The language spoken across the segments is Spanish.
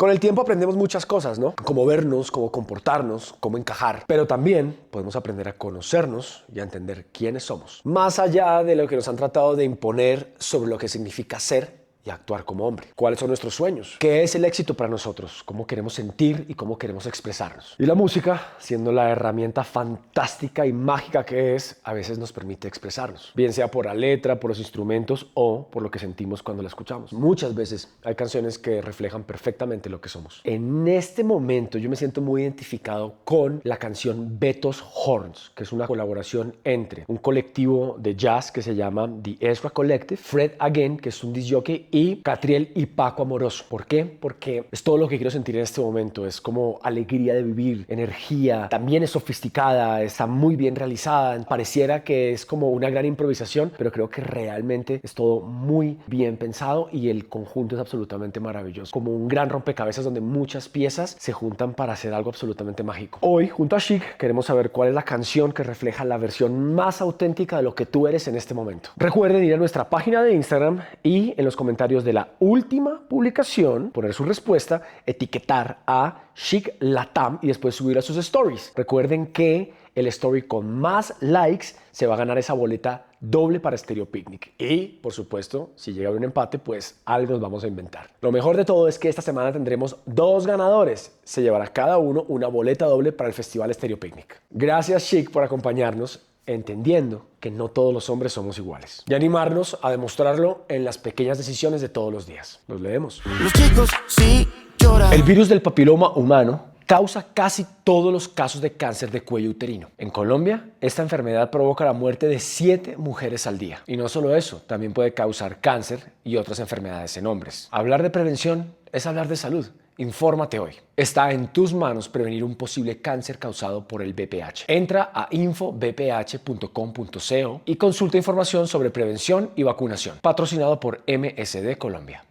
Con el tiempo aprendemos muchas cosas, ¿no? Cómo vernos, cómo comportarnos, cómo encajar. Pero también podemos aprender a conocernos y a entender quiénes somos. Más allá de lo que nos han tratado de imponer sobre lo que significa ser y actuar como hombre. ¿Cuáles son nuestros sueños? ¿Qué es el éxito para nosotros? ¿Cómo queremos sentir y cómo queremos expresarnos? Y la música, siendo la herramienta fantástica y mágica que es, a veces nos permite expresarnos. Bien sea por la letra, por los instrumentos o por lo que sentimos cuando la escuchamos. Muchas veces hay canciones que reflejan perfectamente lo que somos. En este momento yo me siento muy identificado con la canción Beto's Horns, que es una colaboración entre un colectivo de jazz que se llama The Ezra Collective, Fred Again, que es un disc jockey, y Catriel y Paco Amoroso. ¿Por qué? Porque es todo lo que quiero sentir en este momento. Es como alegría de vivir, energía. También es sofisticada, está muy bien realizada. Pareciera que es como una gran improvisación, pero creo que realmente es todo muy bien pensado y el conjunto es absolutamente maravilloso. Como un gran rompecabezas donde muchas piezas se juntan para hacer algo absolutamente mágico. Hoy, junto a Chic, queremos saber cuál es la canción que refleja la versión más auténtica de lo que tú eres en este momento. Recuerden ir a nuestra página de Instagram y en los comentarios de la última publicación, poner su respuesta, etiquetar a Chic Latam y después subir a sus stories. Recuerden que el story con más likes se va a ganar esa boleta doble para Stereo Picnic. Y, por supuesto, si llega a haber un empate, pues algo nos vamos a inventar. Lo mejor de todo es que esta semana tendremos 2 ganadores. Se llevará cada uno una boleta doble para el Festival Stereo Picnic. Gracias, Chic, por acompañarnos, entendiendo que no todos los hombres somos iguales. Y animarnos a demostrarlo en las pequeñas decisiones de todos los días. Los leemos. Los chicos sí lloran. El virus del papiloma humano causa casi todos los casos de cáncer de cuello uterino. En Colombia, esta enfermedad provoca la muerte de 7 mujeres al día. Y no solo eso, también puede causar cáncer y otras enfermedades en hombres. Hablar de prevención es hablar de salud. Infórmate hoy. Está en tus manos prevenir un posible cáncer causado por el VPH. Entra a infobph.com.co y consulta información sobre prevención y vacunación. Patrocinado por MSD Colombia.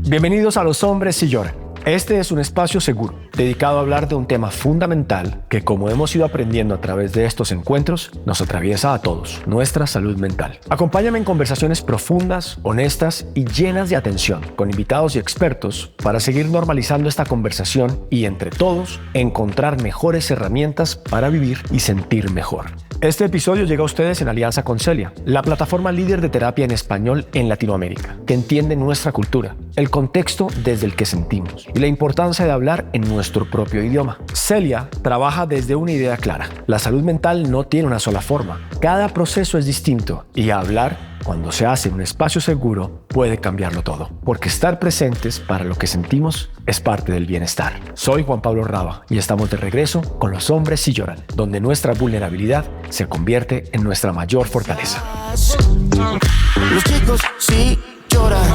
Bienvenidos a Los Hombres Sí Lloran. Este es un espacio seguro, dedicado a hablar de un tema fundamental que, como hemos ido aprendiendo a través de estos encuentros, nos atraviesa a todos, nuestra salud mental. Acompáñame en conversaciones profundas, honestas y llenas de atención, con invitados y expertos, para seguir normalizando esta conversación y, entre todos, encontrar mejores herramientas para vivir y sentir mejor. Este episodio llega a ustedes en alianza con Celia, la plataforma líder de terapia en español en Latinoamérica, que entiende nuestra cultura, el contexto desde el que sentimos y la importancia de hablar en nuestro propio idioma. Celia trabaja desde una idea clara. La salud mental no tiene una sola forma. Cada proceso es distinto y hablar, cuando se hace en un espacio seguro, puede cambiarlo todo. Porque estar presentes para lo que sentimos es parte del bienestar. Soy Juan Pablo Raba y estamos de regreso con Los Hombres Sí Lloran, donde nuestra vulnerabilidad se convierte en nuestra mayor fortaleza. Los chicos sí lloran.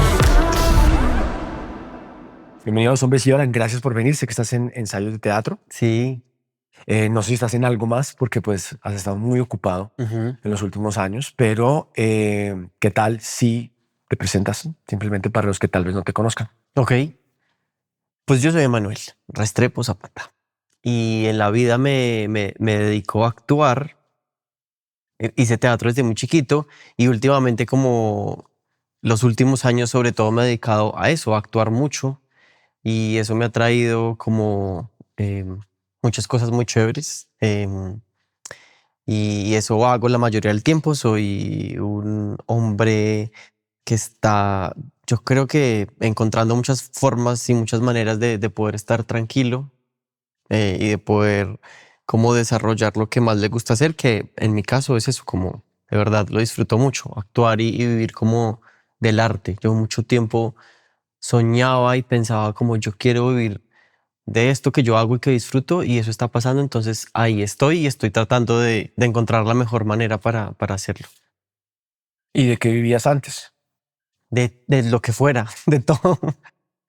Bienvenidos a Los Hombres Sí Lloran. Gracias por venir. Sé que estás en ensayos de teatro. Sí. No sé si estás en algo más porque pues has estado muy ocupado en los últimos años, pero ¿qué tal si te presentas simplemente para los que tal vez no te conozcan? Ok. Pues yo soy Emanuel Restrepo Zapata y en la vida me dedico a actuar. Hice teatro desde muy chiquito y últimamente, como los últimos años sobre todo, me he dedicado a eso, a actuar mucho, y eso me ha traído como muchas cosas muy chéveres, y eso hago la mayoría del tiempo. Soy un hombre que está, yo creo que, encontrando muchas formas y muchas maneras de poder estar tranquilo y de poder como desarrollar lo que más le gusta hacer, que en mi caso es eso, como de verdad lo disfruto mucho, actuar y vivir como del arte. Yo mucho tiempo soñaba y pensaba como, yo quiero vivir de esto que yo hago y que disfruto, y eso está pasando. Entonces ahí estoy y estoy tratando de encontrar la mejor manera para hacerlo. ¿Y de qué vivías antes? De lo que fuera, de todo.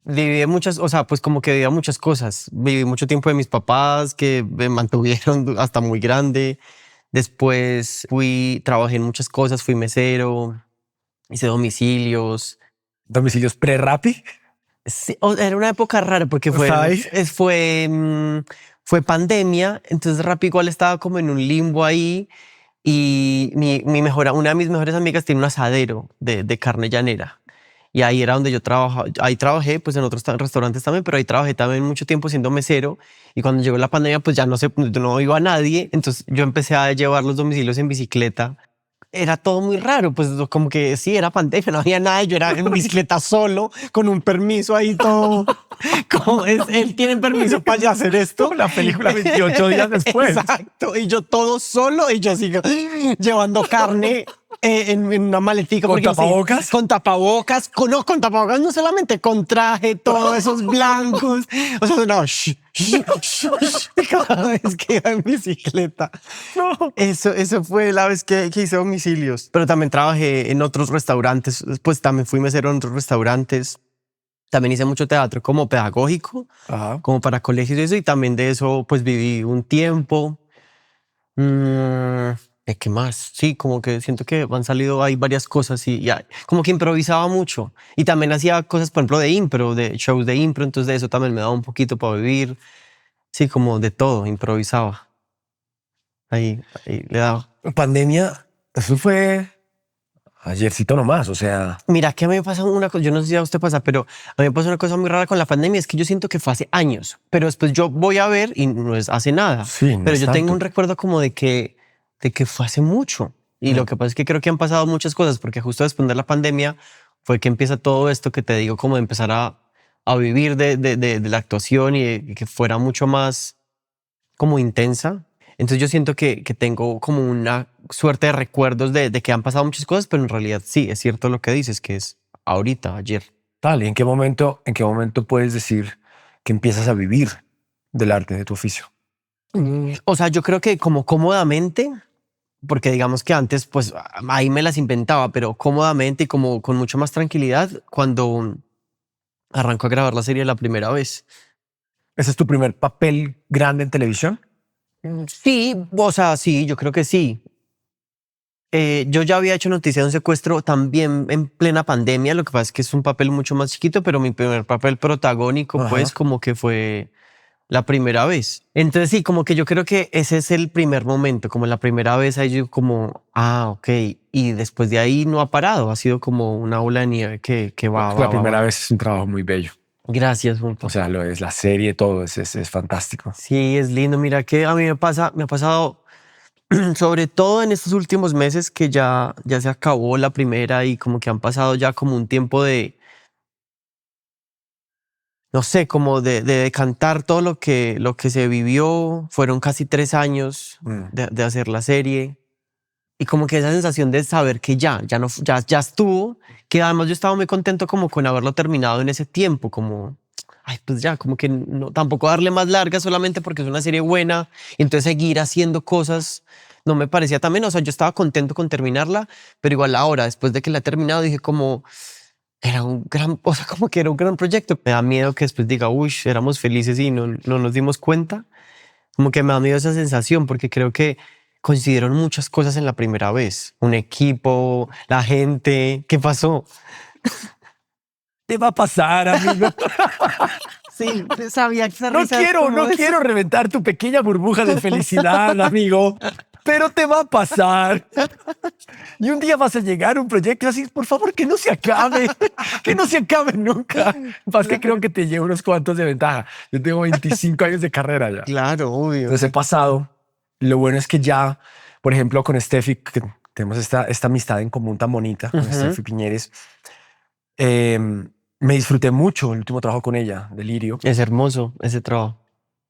Viví muchas, o sea, pues como que vivía muchas cosas. Viví mucho tiempo de mis papás, que me mantuvieron hasta muy grande. Después trabajé en muchas cosas, fui mesero, hice domicilios. ¿Domicilios pre-Rappi? Sí, era una época rara porque fue pandemia, entonces Rappi igual estaba como en un limbo ahí, y una de mis mejores amigas tiene un asadero de carne llanera. Y ahí era donde yo trabajaba. Ahí trabajé pues en otros restaurantes también, pero ahí trabajé también mucho tiempo siendo mesero. Y cuando llegó la pandemia pues ya no iba a nadie. Entonces yo empecé a llevar los domicilios en bicicleta. Era todo muy raro, pues como que sí, era pandemia, no había nada, yo era en bicicleta solo, con un permiso ahí todo, como él tiene permiso para hacer esto. La película 28 días después. Exacto, y yo todo solo, y yo así llevando carne en una maletica. ¿Con porque tapabocas? Con tapabocas, con tapabocas, no solamente con traje, todos esos blancos, o sea, no, cada vez que iba en bicicleta. No. Eso fue la vez que hice domicilios. Pero también trabajé en otros restaurantes, pues también fui mesero en otros restaurantes. También hice mucho teatro como pedagógico, Ajá. como para colegios y eso, y también de eso pues viví un tiempo. ¿Qué más? Sí, como que siento que han salido hay varias cosas y ya, como que improvisaba mucho. Y también hacía cosas, por ejemplo, de impro, de shows de impro, entonces de eso también me daba un poquito para vivir. Sí, como de todo, improvisaba. Ahí le daba. Pandemia, eso fue ayercito nomás, o sea. Mira, que a mí me pasa una cosa, yo no sé si a usted pasa, pero a mí me pasa una cosa muy rara con la pandemia, es que yo siento que fue hace años, pero después yo voy a ver y no es hace nada. Sí, no pero es yo tengo tanto. un recuerdo como de que fue hace mucho. Y lo que pasa es que creo que han pasado muchas cosas, porque justo después de la pandemia fue que empieza todo esto que te digo, como de empezar a vivir de la actuación y que fuera mucho más como intensa. Entonces yo siento que tengo como una suerte de recuerdos de que han pasado muchas cosas, pero en realidad sí, es cierto lo que dices, que es ahorita, ayer. Tal, ¿y en qué momento puedes decir que empiezas a vivir del arte, de tu oficio? O sea, yo creo que como cómodamente, porque digamos que antes pues ahí me las inventaba, pero cómodamente y como con mucho más tranquilidad cuando arrancó a grabar la serie la primera vez. ¿Ese es tu primer papel grande en televisión? Sí, o sea, sí, yo creo que sí. Yo ya había hecho Noticia de un secuestro también en plena pandemia, lo que pasa es que es un papel mucho más chiquito, pero mi primer papel protagónico Ajá. pues como que fue la primera vez. Entonces sí, como que yo creo que ese es el primer momento, como la primera vez ahí yo como, ok, y después de ahí no ha parado, ha sido como una bola de nieve que va, La va, primera va. vez es un trabajo muy bello. Gracias, Juanpa. O sea, lo es la serie, todo es fantástico. Sí, es lindo. Mira que a mí me ha pasado sobre todo en estos últimos meses que ya se acabó la primera y como que han pasado ya como un tiempo de, no sé, como de decantar todo lo que se vivió. Fueron casi 3 años de hacer la serie y como que esa sensación de saber que ya no, ya estuvo, que además yo estaba muy contento como con haberlo terminado en ese tiempo, como, ay, pues ya, como que no, tampoco darle más larga solamente porque es una serie buena y entonces seguir haciendo cosas no me parecía tan bien. O sea, yo estaba contento con terminarla, pero igual ahora, después de que la he terminado, dije como, era un gran, o sea, como que era un gran proyecto. Me da miedo que después diga, uy, éramos felices y no nos dimos cuenta. Como que me da miedo esa sensación porque creo que coincidieron muchas cosas en la primera vez. Un equipo, la gente, ¿qué pasó? ¿Qué va a pasar, amigo? Sí, sabía que esa No risa quiero reventar tu pequeña burbuja de felicidad, amigo, pero te va a pasar. Y un día vas a llegar a un proyecto así, por favor, que no se acabe, que no se acabe nunca. Más que creo que te llevo unos cuantos de ventaja. Yo tengo 25 años de carrera ya. Claro, obvio. Entonces he pasado. Lo bueno es que ya, por ejemplo, con Steffi, que tenemos esta amistad en común tan bonita, con Steffi Piñeres, me disfruté mucho el último trabajo con ella, Delirio. Es hermoso ese trabajo.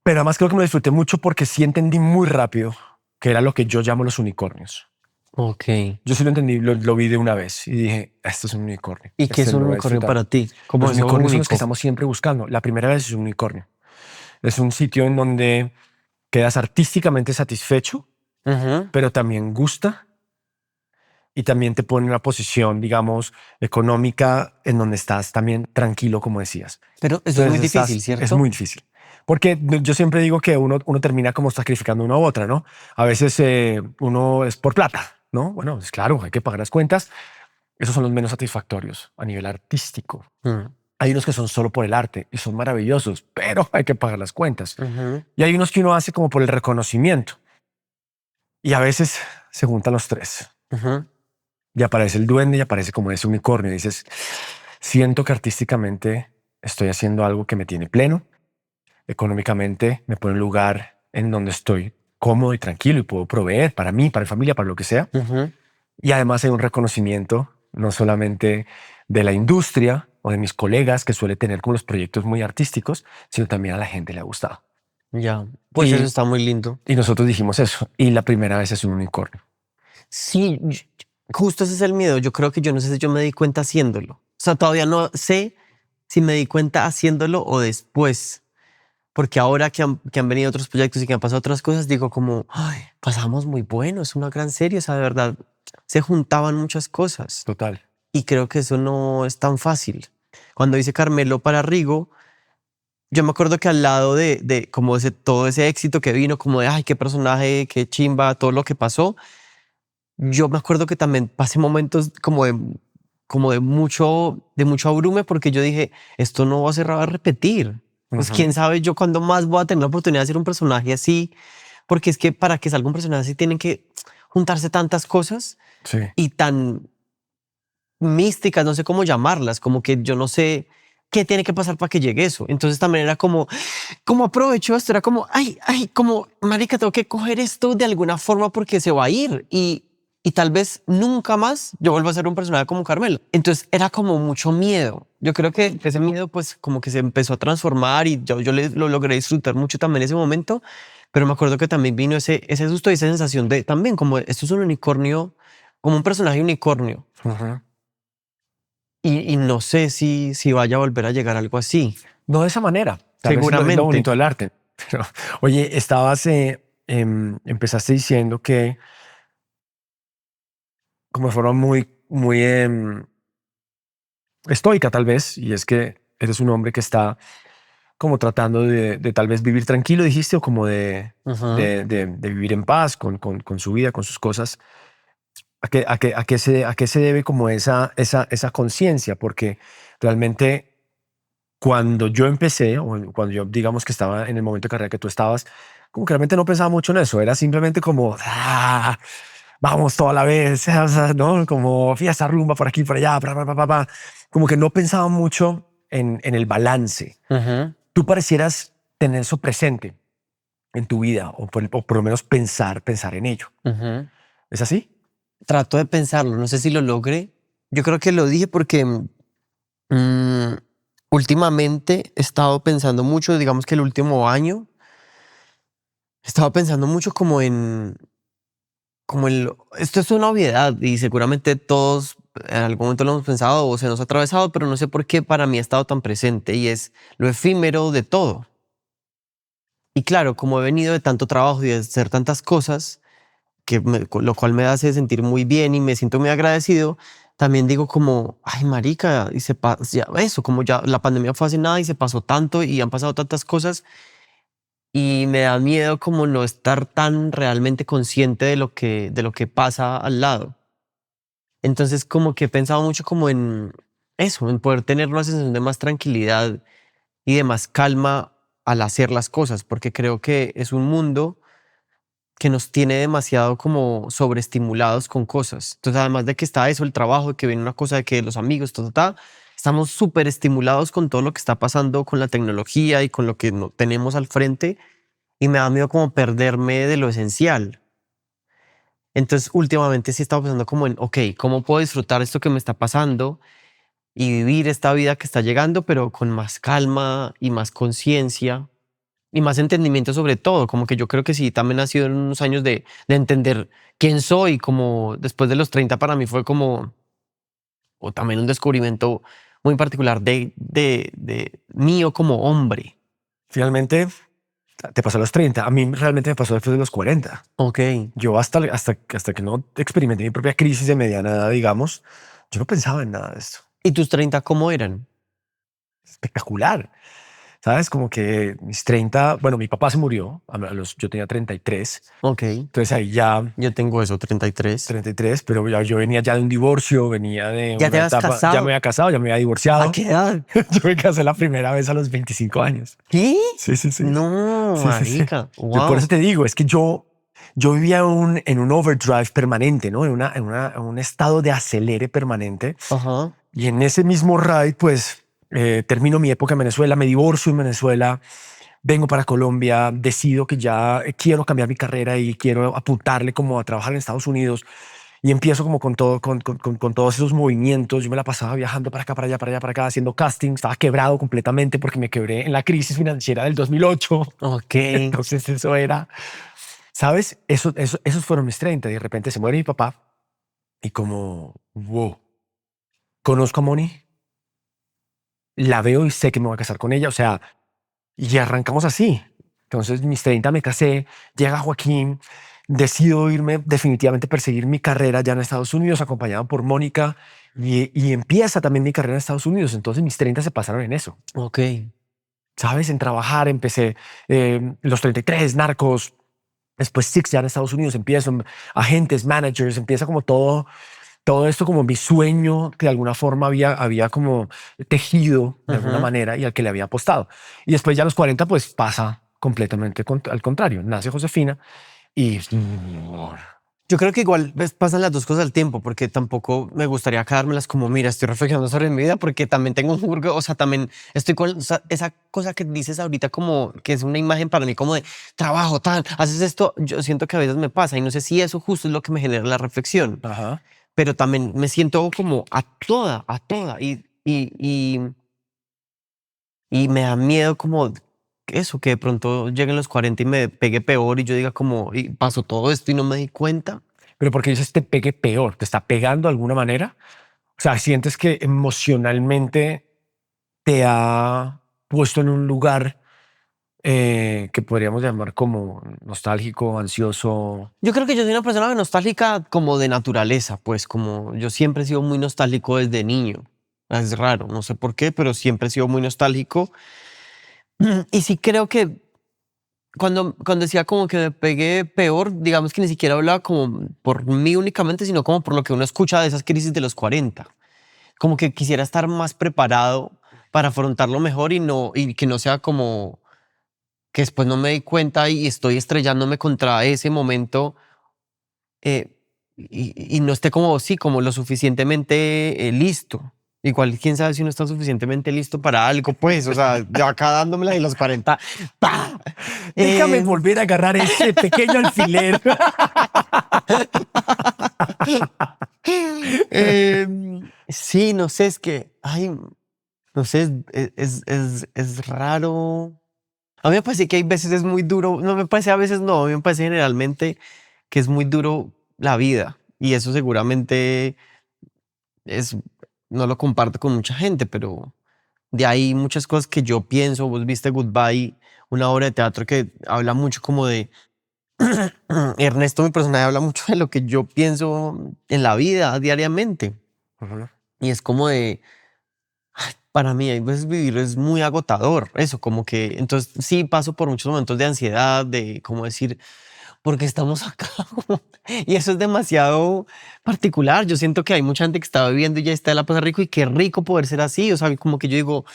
Pero además creo que me lo disfruté mucho porque sí entendí muy rápido que era lo que yo llamo los unicornios. Ok. Yo sí lo entendí, lo vi de una vez y dije, esto es un unicornio. ¿Y qué es Este un lo voy a unicornio disfrutar. para ti? Como Los eso unicornios son los único. que estamos siempre buscando. La primera vez es un unicornio. Es un sitio en donde quedas artísticamente satisfecho, pero también gusta y también te pone en una posición, digamos, económica en donde estás también tranquilo, como decías. Pero eso es muy Entonces difícil, ¿cierto? Es muy difícil. Porque yo siempre digo que uno termina como sacrificando una u otra, ¿no? A veces uno es por plata, ¿no? Bueno, es claro, hay que pagar las cuentas. Esos son los menos satisfactorios a nivel artístico. Hay unos que son solo por el arte y son maravillosos, pero hay que pagar las cuentas. Y hay unos que uno hace como por el reconocimiento. Y a veces se juntan los tres. Y aparece el duende y aparece como ese unicornio. Y dices, Siento que artísticamente estoy haciendo algo que me tiene pleno. Económicamente me pone en un lugar en donde estoy cómodo y tranquilo y puedo proveer para mí, para mi familia, para lo que sea. Ujú. Y además hay un reconocimiento, no solamente de la industria o de mis colegas que suele tener como los proyectos muy artísticos, sino también a la gente le ha gustado. Ya, pues Y, eso está muy lindo. y nosotros dijimos eso. Y la primera vez es un unicornio. Sí, justo ese es el miedo. Yo creo que yo no sé si yo me di cuenta haciéndolo. O sea, todavía no sé si me di cuenta haciéndolo o después. Porque ahora que han venido otros proyectos y que han pasado otras cosas, digo como, ay, pasamos muy bueno, es una gran serie, o sea, de verdad, se juntaban muchas cosas. Total. Y creo que eso no es tan fácil. Cuando hice Carmelo para Rigo, yo me acuerdo que al lado de como todo ese éxito que vino, como de, ay, qué personaje, qué chimba, todo lo que pasó, yo me acuerdo que también pasé momentos de mucho abrume porque yo dije, esto no va a ser a repetir. Pues Ujú. quién sabe yo cuándo más voy a tener la oportunidad de hacer un personaje así, porque es que para que salga un personaje así tienen que juntarse tantas cosas Sí. y tan místicas, no sé cómo llamarlas, como que yo no sé qué tiene que pasar para que llegue eso. Entonces también era como aprovecho esto, era como, ay, como, marica, tengo que coger esto de alguna forma porque se va a ir y tal vez nunca más yo vuelva a ser un personaje como Carmelo. Entonces era como mucho miedo. Yo creo que ese miedo pues como que se empezó a transformar y lo logré disfrutar mucho también en ese momento, pero me acuerdo que también vino ese susto y esa sensación de también como esto es un unicornio, como un personaje unicornio. Ujú. Y no sé si vaya a volver a llegar algo así. No de esa manera. Tal vez es lo Seguramente. bonito del arte. Pero, oye, empezaste diciendo que como de forma muy estoica tal vez, y es que eres un hombre que está como tratando de tal vez vivir tranquilo, dijiste, o como Ujú. de vivir en paz con su vida, con sus cosas. ¿A qué se debe como esa conciencia? Porque realmente cuando yo empecé, o cuando yo digamos que estaba en el momento de carrera que tú estabas, como que realmente no pensaba mucho en eso, era simplemente como, vamos toda la vez, o sea, ¿no? Como fiesta, rumba por aquí, por allá, como que no pensaba mucho en el balance. Ujú. Tú parecieras tener eso presente en tu vida, o por lo menos pensar en ello. Ujú. ¿Es así? Trato de pensarlo, no sé si lo logré. Yo creo que lo dije porque mm, últimamente he estado pensando mucho, digamos que el último año, he estado pensando mucho esto es una obviedad y seguramente todos en algún momento lo hemos pensado o se nos ha atravesado, pero no sé por qué para mí ha estado tan presente y es lo efímero de todo. Y claro, como he venido de tanto trabajo y de hacer tantas cosas, lo cual me hace sentir muy bien y me siento muy agradecido, también digo como, ay, marica, y ya eso, como ya la pandemia fue hace nada y se pasó tanto y han pasado tantas cosas y me da miedo como no estar tan realmente consciente de lo que pasa al lado. Entonces como que he pensado mucho como en eso, en poder tener una sensación de más tranquilidad y de más calma al hacer las cosas, porque creo que es un mundo que nos tiene demasiado como sobreestimulados con cosas. Entonces, además de que está eso, el trabajo, de que viene una cosa de que los amigos, estamos súper estimulados con todo lo que está pasando con la tecnología y con lo que no tenemos al frente y me da miedo como perderme de lo esencial. Entonces, últimamente sí he estado pensando como en, ok, ¿cómo puedo disfrutar esto que me está pasando y vivir esta vida que está llegando, pero con más calma y más conciencia? Y más entendimiento sobre todo, como que yo creo que sí, también ha sido en unos años de entender quién soy, como después de los 30 para mí fue como, o también un descubrimiento muy particular de mío como hombre. Finalmente, te pasó a los 30. A mí realmente me pasó después de los 40. Ok. Yo hasta que no experimenté mi propia crisis de mediana edad, digamos, yo no pensaba en nada de esto. ¿Y tus 30 cómo eran? Espectacular. ¿Sabes? Como que mis 30, bueno, mi papá se murió, yo tenía 33, Ok. entonces ahí ya Yo tengo eso, 33. 33, pero yo venía ya de un divorcio, venía de ¿Ya te una habías etapa, ya me casado? había casado, ya me había ¿A divorciado. qué edad? Yo me casé la primera vez a los 25 años. ¿Qué? Sí, sí, sí. No, Sí, sí, sí. marica. Por eso Wow. te digo, es que yo yo vivía en un overdrive permanente, ¿no? En un estado de acelere permanente. Ajá. Y en ese mismo ride, pues, termino mi época en Venezuela, me divorcio en Venezuela, vengo para Colombia, decido que ya quiero cambiar mi carrera y quiero apuntarle como a trabajar en Estados Unidos. Y empiezo como con todo, con todos esos movimientos. Yo me la pasaba viajando para acá, para allá, para allá, para acá, haciendo casting. Estaba quebrado completamente porque me quebré en la crisis financiera del 2008. Ok. Entonces eso era, ¿sabes? Esos fueron mis 30. Y de repente se muere mi papá y como, wow, conozco a Moni, la veo y sé que me voy a casar con ella. O sea, y arrancamos así. Entonces, mis 30 me casé, llega Joaquín, decido irme definitivamente a perseguir mi carrera ya en Estados Unidos, acompañado por Mónica, y empieza también mi carrera en Estados Unidos. Entonces, mis 30 se pasaron en eso, Ok. ¿sabes? En trabajar, empecé los 33, Narcos, después Six ya en Estados Unidos, empiezo agentes, managers, empieza como todo esto como mi sueño que de alguna forma había como tejido de alguna Ajá. manera y al que le había apostado. Y después ya a los 40 pues pasa completamente al contrario. Nace Josefina y Yo creo que igual pasan las dos cosas al tiempo, porque tampoco me gustaría quedármelas como, mira, estoy reflexionando sobre mi vida, porque también tengo un jurgo, o sea, también estoy con esa cosa que dices ahorita como que es una imagen para mí como de trabajo, tal, haces esto, yo siento que a veces me pasa y no sé si eso justo es lo que me genera la reflexión, ajá. pero también me siento como a toda y me da miedo como eso, que de pronto lleguen los 40 y me pegue peor y yo diga como, y pasó todo esto y no me di cuenta. Pero porque dices te pegue peor, te está pegando de alguna manera. O sea, sientes que emocionalmente te ha puesto en un lugar que podríamos llamar como nostálgico, ansioso. Yo creo que yo soy una persona nostálgica como de naturaleza, pues como yo siempre he sido muy nostálgico desde niño. Es raro, no sé por qué, pero siempre he sido muy nostálgico. Y sí creo que cuando decía como que me pegué peor, digamos que ni siquiera hablaba como por mí únicamente, sino como por lo que uno escucha de esas crisis de los 40. Como que quisiera estar más preparado para afrontarlo mejor y que no sea como que después no me di cuenta y estoy estrellándome contra ese momento eh, y no esté como, sí, como lo suficientemente listo. Igual, quién sabe si uno está suficientemente listo para algo, pues, o sea, de acá dándomela y los 40. ¡pa! Déjame Eh, volver a agarrar ese pequeño alfiler. sí, no sé, es que, ay, no sé, es raro. A mí me parece que hay veces es muy duro, no me parece a veces no, a mí me parece generalmente que es muy duro la vida y eso seguramente es, no lo comparto con mucha gente, pero de ahí muchas cosas que yo pienso, vos viste Goodbye, una obra de teatro que habla mucho como de, Ernesto, mi personaje, habla mucho de lo que yo pienso en la vida diariamente Ujú. y es como de, para mí, hay veces vivir es muy agotador, eso, como que, entonces sí paso por muchos momentos de ansiedad, de como decir, ¿por qué estamos acá? Y eso es demasiado particular. Yo siento que hay mucha gente que está viviendo y ya está de la pasa rico y qué rico poder ser así. O sea, como que yo digo,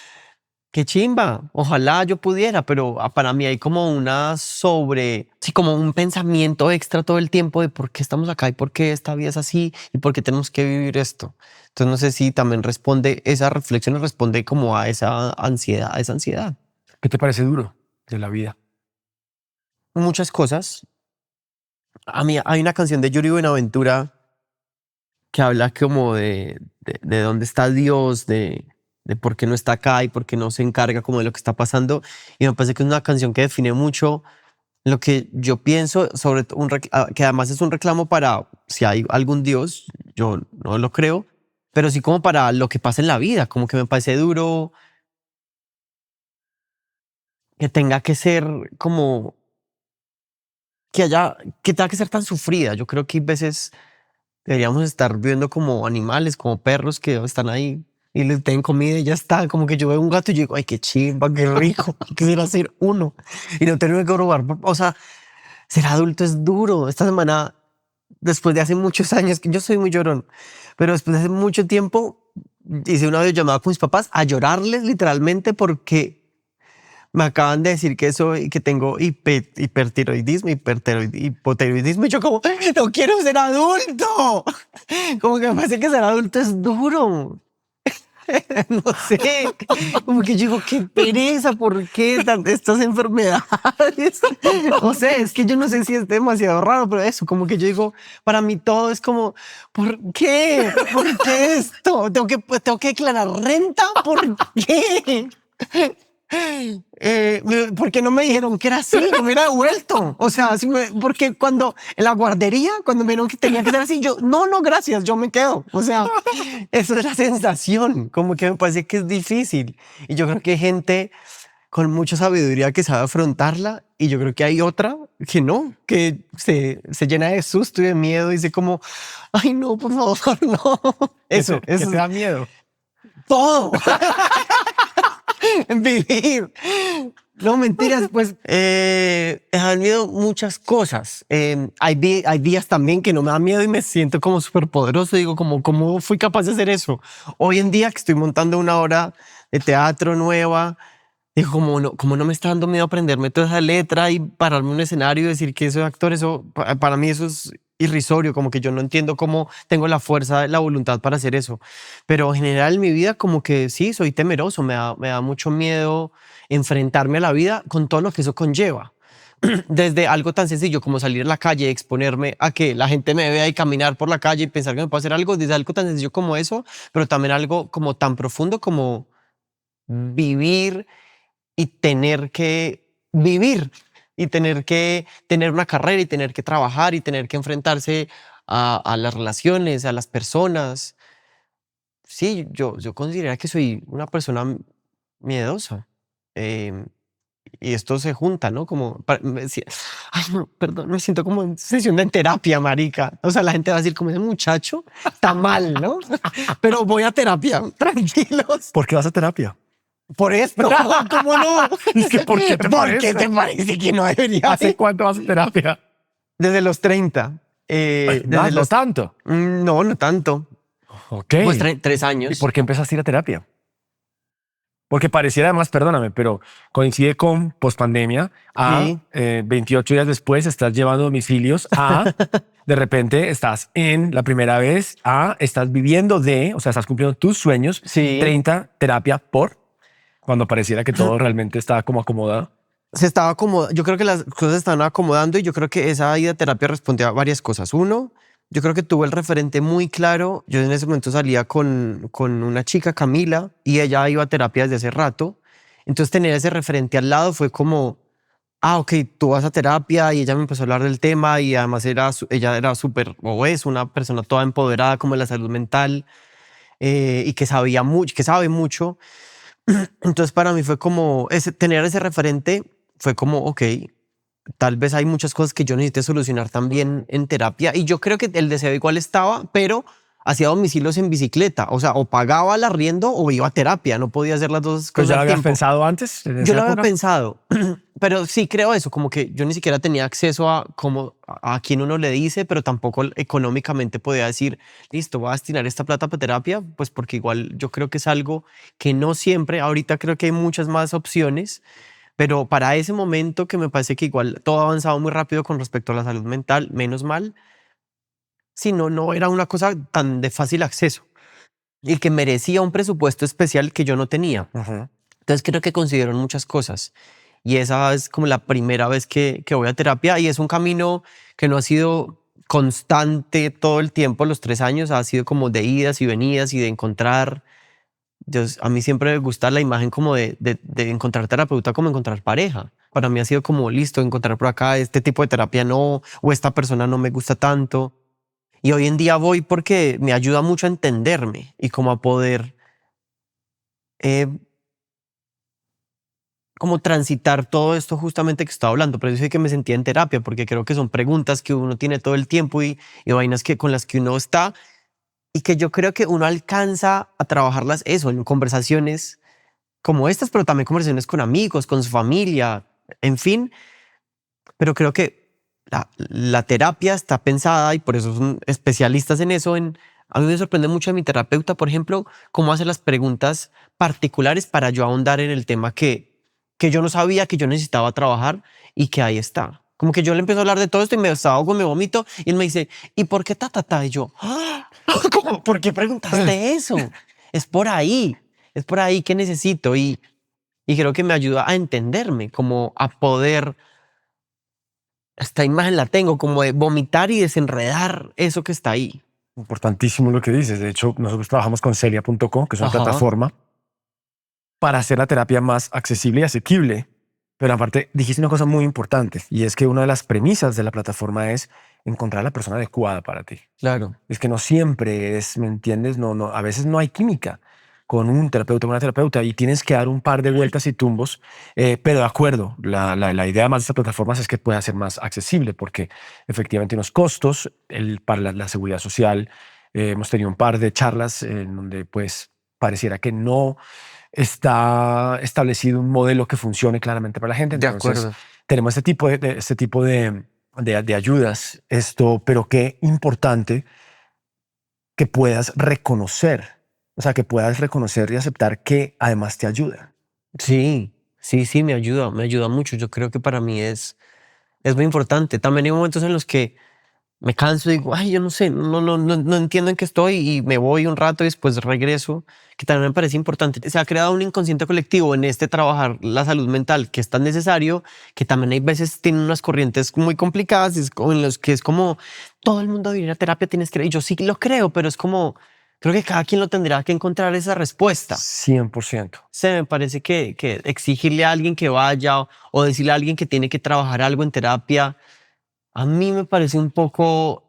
qué chimba, ojalá yo pudiera, pero para mí hay como una sí, como un pensamiento extra todo el tiempo de por qué estamos acá y por qué esta vida es así y por qué tenemos que vivir esto. Entonces no sé si también responde, esa reflexión responde como a esa ansiedad, ¿Qué te parece duro de la vida? Muchas cosas. A mí hay una canción de Yuri Buenaventura que habla como de dónde está Dios, de por qué no está acá y por qué no se encarga como de lo que está pasando. Y me parece que es una canción que define mucho lo que yo pienso sobre que además es un reclamo para si hay algún Dios, yo no lo creo, pero sí como para lo que pasa en la vida, como que me parece duro que tenga que ser como que tenga que ser tan sufrida. Yo creo que a veces deberíamos estar viendo como animales, como perros que están ahí y les den comida y ya está. Como que yo veo un gato y yo digo, ay, qué chimba, qué rico, quisiera ser uno y no tener que robar. O sea, ser adulto es duro. Esta semana, después de hace muchos años, que yo soy muy llorón, pero después de hace mucho tiempo hice una videollamada con mis papás a llorarles literalmente Me acaban de decir que tengo hipertiroidismo, hipotiroidismo. Y yo como, no quiero ser adulto. Como que me parece que ser adulto es duro. No sé, como que yo digo, qué pereza, ¿por qué estas enfermedades? O sea, es que yo no sé si es demasiado raro, pero eso, como que yo digo, para mí todo es como, ¿por qué? ¿Por qué esto? ¿Tengo que declarar renta? ¿Por qué? ¿Por qué no me dijeron que era así? Me hubiera devuelto. O sea, porque cuando en la guardería, cuando me dijeron que tenía que ser así, yo, no, gracias, yo me quedo. O sea, esa es la sensación, como que me parece que es difícil. Y yo creo que hay gente con mucha sabiduría que sabe afrontarla, y yo creo que hay otra que no, que se llena de susto y de miedo y dice como, ay no, por favor, no. Eso ¿Qué te da miedo? todo. Vivir. No, mentiras, pues me dan miedo muchas cosas. Hay días también que no me da miedo y me siento como súper poderoso. Digo, ¿cómo fui capaz de hacer eso? Hoy en día que estoy montando una obra de teatro nueva, digo, como no me está dando miedo aprenderme toda esa letra y pararme en un escenario y decir que soy actor, eso, para mí eso es irrisorio, como que yo no entiendo cómo tengo la fuerza, la voluntad para hacer eso. Pero en general en mi vida como que sí, soy temeroso, me da mucho miedo enfrentarme a la vida con todo lo que eso conlleva. Desde algo tan sencillo como salir a la calle, exponerme a que la gente me vea y caminar por la calle y pensar que me puedo hacer algo, desde algo tan sencillo como eso, pero también algo como tan profundo como vivir y tener que vivir y tener que tener una carrera y tener que trabajar y tener que enfrentarse a las relaciones, a las personas. Sí, yo considero que soy una persona miedosa. Y esto se junta, ¿no? Ay, no, perdón, me siento como en sesión de terapia, marica. O sea, la gente va a decir como ese muchacho está mal, ¿no? Pero voy a terapia, tranquilos. ¿Por qué vas a terapia? Por esto, ¿cómo no? Es que, ¿por qué te ¿Por parece? qué te parece que no debería? ¿Hace cuánto vas a terapia? Desde los 30. No tanto. No tanto. Ok. Pues 3 años. ¿Y por qué empezaste a ir a terapia? Porque pareciera, además, perdóname, pero coincide con pospandemia. Sí. 28 días después estás llevando domicilios a, de repente estás en la primera vez, estás viviendo o sea, estás cumpliendo tus sueños. Sí. 30 terapia cuando pareciera que todo realmente estaba como acomodado. Se estaba acomodando. Yo creo que las cosas se estaban acomodando y yo creo que esa ida a terapia respondía a varias cosas. Uno, yo creo que tuve el referente muy claro. Yo en ese momento salía con una chica, Camila, y ella iba a terapia desde hace rato. Entonces tener ese referente al lado fue como, ok, tú vas a terapia, y ella me empezó a hablar del tema y además ella era súper, o es una persona toda empoderada como de la salud mental, y que sabía mucho, que sabe mucho. Entonces para mí fue como, tener ese referente fue como, ok, tal vez hay muchas cosas que yo necesité solucionar también en terapia, y yo creo que el deseo igual estaba, pero hacía domicilios en bicicleta, o sea, o pagaba el arriendo o iba a terapia, no podía hacer las dos Pues cosas ya lo al habías tiempo. pensado antes. Yo lo había pensado, pero sí creo eso, como que yo ni siquiera tenía acceso a quien uno le dice, pero tampoco económicamente podía decir, listo, voy a destinar esta plata para terapia, pues porque igual yo creo que es algo que no siempre, ahorita creo que hay muchas más opciones, pero para ese momento que me parece que igual todo ha avanzado muy rápido con respecto a la salud mental, menos mal, sí, no era una cosa tan de fácil acceso y que merecía un presupuesto especial que yo no tenía. Ajá. Entonces creo que considero muchas cosas, y esa es como la primera vez que voy a terapia, y es un camino que no ha sido constante todo el tiempo. Los 3 años ha sido como de idas y venidas y de encontrar. A mí siempre me gusta la imagen como de encontrar terapeuta como encontrar pareja. Para mí ha sido como, listo, encontrar por acá este tipo de terapia no, o esta persona no me gusta tanto. Y hoy en día voy porque me ayuda mucho a entenderme y como a poder como transitar todo esto justamente que estaba hablando. Pero yo sé que me sentía en terapia porque creo que son preguntas que uno tiene todo el tiempo y vainas con las que uno está, y que yo creo que uno alcanza a trabajarlas en conversaciones como estas, pero también conversaciones con amigos, con su familia, en fin. Pero creo que la terapia está pensada, y por eso son especialistas en eso. A mí me sorprende mucho de mi terapeuta, por ejemplo, cómo hace las preguntas particulares para yo ahondar en el tema que que yo no sabía que yo necesitaba trabajar y que ahí está. Como que yo le empiezo a hablar de todo esto y me desahogo, me vomito y él me dice, ¿y por qué ta? Y yo, "Ah, ¿cómo? ¿Por qué preguntaste eso? Es por ahí que necesito y creo que me ayuda a entenderme, como a poder, esta imagen la tengo, como de vomitar y desenredar eso que está ahí. Importantísimo lo que dices. De hecho, nosotros trabajamos con Celia.com, que es una Ajá. plataforma para hacer la terapia más accesible y asequible. Pero aparte, dijiste una cosa muy importante y es que una de las premisas de la plataforma es encontrar a la persona adecuada para ti. Claro. Es que no siempre es, ¿me entiendes? A veces no hay química con un terapeuta o una terapeuta y tienes que dar un par de vueltas y tumbos. Pero de acuerdo, la idea más de estas plataformas es que pueda ser más accesible porque efectivamente unos costos para la seguridad social. Hemos tenido un par de charlas en donde pues pareciera que no está establecido un modelo que funcione claramente para la gente. De Entonces, acuerdo. tenemos este tipo de ayudas, pero qué importante que puedas reconocer, o sea, que puedas reconocer y aceptar que además te ayuda. Sí, me ayuda mucho. Yo creo que para mí es muy importante. También hay momentos en los que me canso y digo, ay, yo no sé, no entiendo en qué estoy y me voy un rato y después regreso, que también me parece importante. Se ha creado un inconsciente colectivo en este trabajar la salud mental que es tan necesario, que también hay veces tienen unas corrientes muy complicadas en los que es como todo el mundo debe ir a terapia, tienes que ir. Y yo sí lo creo, pero es como, creo que cada quien lo tendrá que encontrar esa respuesta. 100%. Se me parece que exigirle a alguien que vaya o decirle a alguien que tiene que trabajar algo en terapia, a mí me parece un poco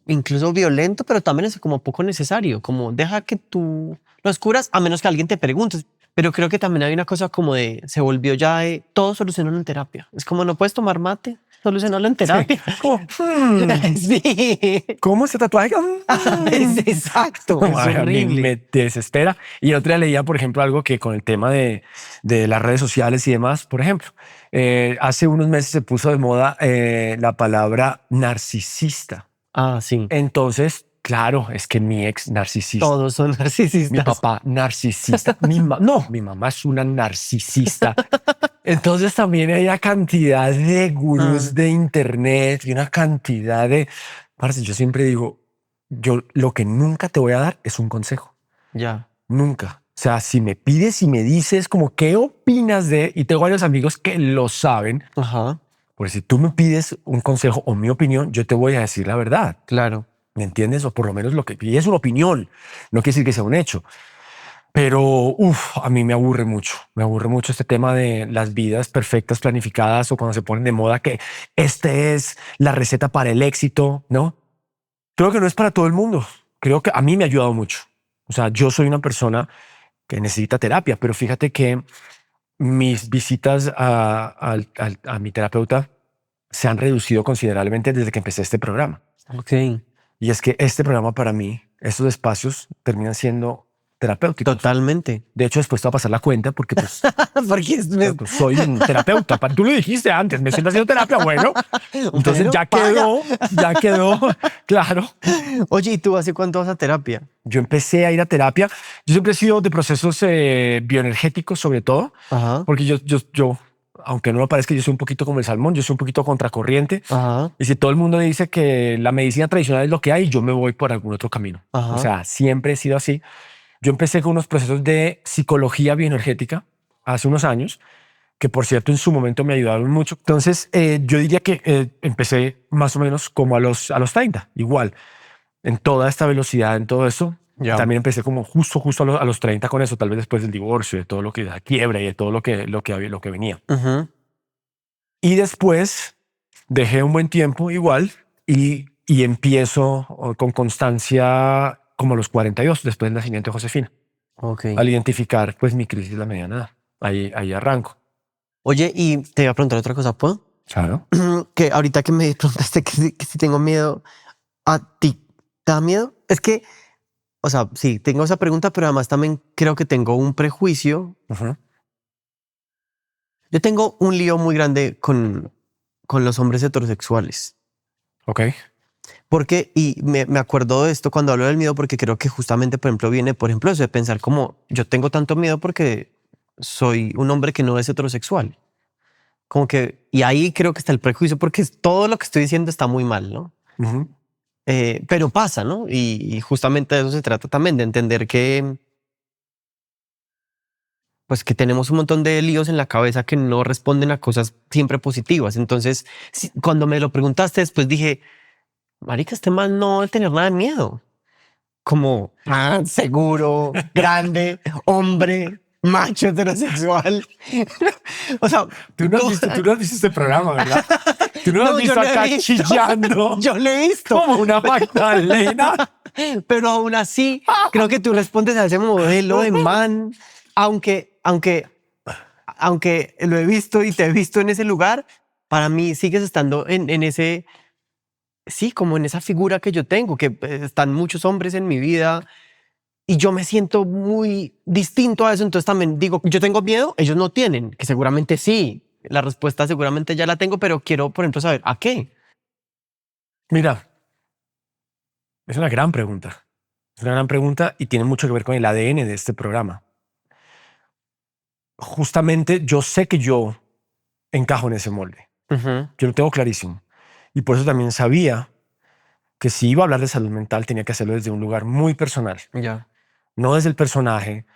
incluso violento, pero también es como poco necesario, como deja que tú lo descubras a menos que alguien te pregunte. Pero creo que también hay una cosa como de, se volvió ya de todo solucionarlo en terapia. Es como no puedes tomar mate, solucionarlo en terapia. Como, Sí. ¿cómo ese tatuaje? Es exacto. Es Ay, a mí horrible. me desespera. Y otra día leía, por ejemplo, algo que con el tema de las redes sociales y demás, por ejemplo, hace unos meses se puso de moda la palabra narcisista. Ah, sí. Entonces, claro, es que mi ex narcisista, Todos son mi narcisistas. papá narcisista, mi mamá es una narcisista. Entonces también hay una cantidad de gurús de internet y una cantidad de... Parce, yo siempre digo, yo lo que nunca te voy a dar es un consejo. Ya. Nunca. O sea, si me pides y me dices como qué opinas de... Y tengo varios amigos que lo saben. Ajá. Porque si tú me pides un consejo o mi opinión, yo te voy a decir la verdad. Claro. ¿Me entiendes? O por lo menos lo que... Y es una opinión. No quiere decir que sea un hecho. Pero, a mí me aburre mucho. Me aburre mucho este tema de las vidas perfectas, planificadas o cuando se ponen de moda que este es la receta para el éxito, ¿no? Creo que no es para todo el mundo. Creo que a mí me ha ayudado mucho. O sea, yo soy una persona que necesita terapia, pero fíjate que mis visitas a mi terapeuta se han reducido considerablemente desde que empecé este programa. Ok. Y es que este programa para mí, estos espacios terminan siendo terapéuticos. Totalmente. De hecho, después te voy a pasar la cuenta porque pues, Porque pues, soy un terapeuta. Tú lo dijiste antes, me siento haciendo terapia. Bueno, entonces Bueno, ya quedó claro. Oye, ¿y tú hace cuánto vas a terapia? Yo empecé a ir a terapia. Yo siempre he sido de procesos bioenergéticos, sobre todo, Ajá. porque yo, aunque no lo parezca, yo soy un poquito como el salmón, yo soy un poquito contracorriente. Ajá. Y si todo el mundo dice que la medicina tradicional es lo que hay, yo me voy por algún otro camino. Ajá. O sea, siempre he sido así. Yo empecé con unos procesos de psicología bioenergética hace unos años, que por cierto en su momento me ayudaron mucho. Entonces yo diría que empecé más o menos como a los 30, igual, en toda esta velocidad, en todo eso. Ya. También empecé como justo a los 30 con eso, tal vez después del divorcio, de todo lo que la quiebra y de todo lo que venía. Ujú. Y después dejé un buen tiempo igual y empiezo con constancia como a los 42, después del nacimiento de Josefina, Ok. al identificar pues mi crisis de la mediana edad. Ahí arranco. Oye, y te iba a preguntar otra cosa, ¿puedo? Claro. Que ahorita que me preguntaste que si tengo miedo, ¿a ti te da miedo? Es que, o sea, sí, tengo esa pregunta, pero además también creo que tengo un prejuicio. Yo tengo un lío muy grande con los hombres heterosexuales. Ok. Porque, y me acuerdo de esto cuando hablo del miedo, porque creo que justamente, por ejemplo, viene, por ejemplo, eso de pensar como yo tengo tanto miedo porque soy un hombre que no es heterosexual. Como que, y ahí creo que está el prejuicio, porque todo lo que estoy diciendo está muy mal, ¿no? Ujú. Pero pasa, ¿no? Y justamente de eso se trata también, de entender que, pues, que tenemos un montón de líos en la cabeza que no responden a cosas siempre positivas. Entonces, cuando me lo preguntaste, después dije, marica, este man no debe tener nada de miedo. Como seguro, grande, hombre, macho heterosexual. O sea, Tú no has visto este programa, ¿verdad? Tú no lo has no, yo visto lo he acá visto. chillando Yo lo he visto. como una Magdalena. Pero aún así, creo que tú respondes a ese modelo de man, aunque lo he visto y te he visto en ese lugar, para mí sigues estando en ese, sí, como en esa figura que yo tengo, que están muchos hombres en mi vida y yo me siento muy distinto a eso. Entonces también digo, yo tengo miedo, ellos no tienen, que seguramente sí. La respuesta seguramente ya la tengo, pero quiero, por ejemplo, saber ¿a qué? Mira, es una gran pregunta. Es una gran pregunta y tiene mucho que ver con el ADN de este programa. Justamente yo sé que yo encajo en ese molde. Ujú, Yo lo tengo clarísimo. Y por eso también sabía que si iba a hablar de salud mental tenía que hacerlo desde un lugar muy personal. ya. No desde el personaje,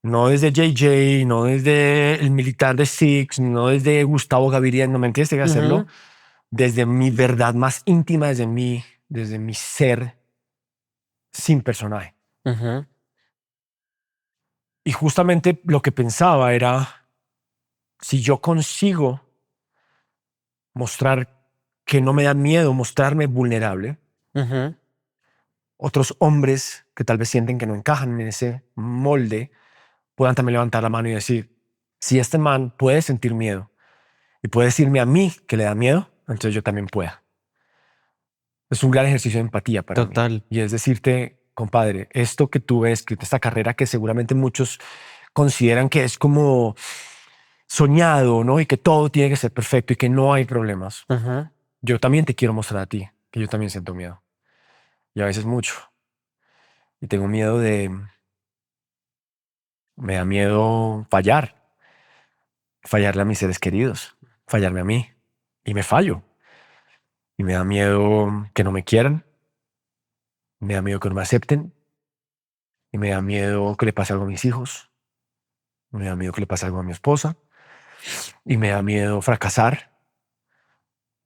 no desde JJ, no desde el militar de Six, no desde Gustavo Gaviria, no me entiendes, tengo que hacerlo Ujú, desde mi verdad más íntima, desde mi ser sin personaje. ujú, Y justamente lo que pensaba era, si yo consigo mostrar que no me da miedo mostrarme vulnerable, ujú. otros hombres que tal vez sienten que no encajan en ese molde puedan también levantar la mano y decir, si este man puede sentir miedo y puede decirme a mí que le da miedo, entonces yo también pueda. Es un gran ejercicio de empatía para mí. Total. Y es decirte, compadre, esto que tú ves, que esta carrera que seguramente muchos consideran que es como soñado, ¿no? Y que todo tiene que ser perfecto y que no hay problemas. Ujú. Yo también te quiero mostrar a ti que yo también siento miedo. Y a veces mucho. Y tengo miedo me da miedo fallarle a mis seres queridos, fallarme a mí. Y me fallo. Y me da miedo que no me quieran, me da miedo que no me acepten, y me da miedo que le pase algo a mis hijos, me da miedo que le pase algo a mi esposa, y me da miedo fracasar,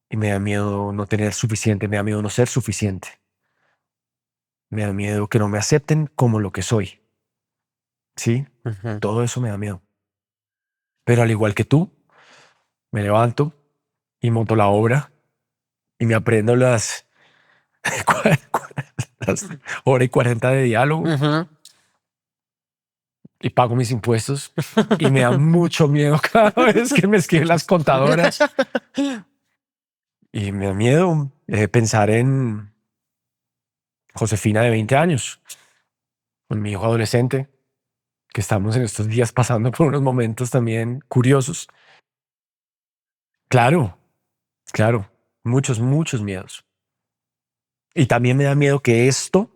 y me da miedo no tener suficiente, me da miedo no ser suficiente, me da miedo que no me acepten como lo que soy. Sí, Ujú. todo eso me da miedo. Pero al igual que tú, me levanto y monto la obra y me aprendo las hora y 40 de diálogo Ujú. y pago mis impuestos y me da mucho miedo cada vez que me escriben las contadoras y me da miedo pensar en Josefina de 20 años, con mi hijo adolescente, que estamos en estos días pasando por unos momentos también curiosos. Claro, claro, muchos, muchos miedos. Y también me da miedo que esto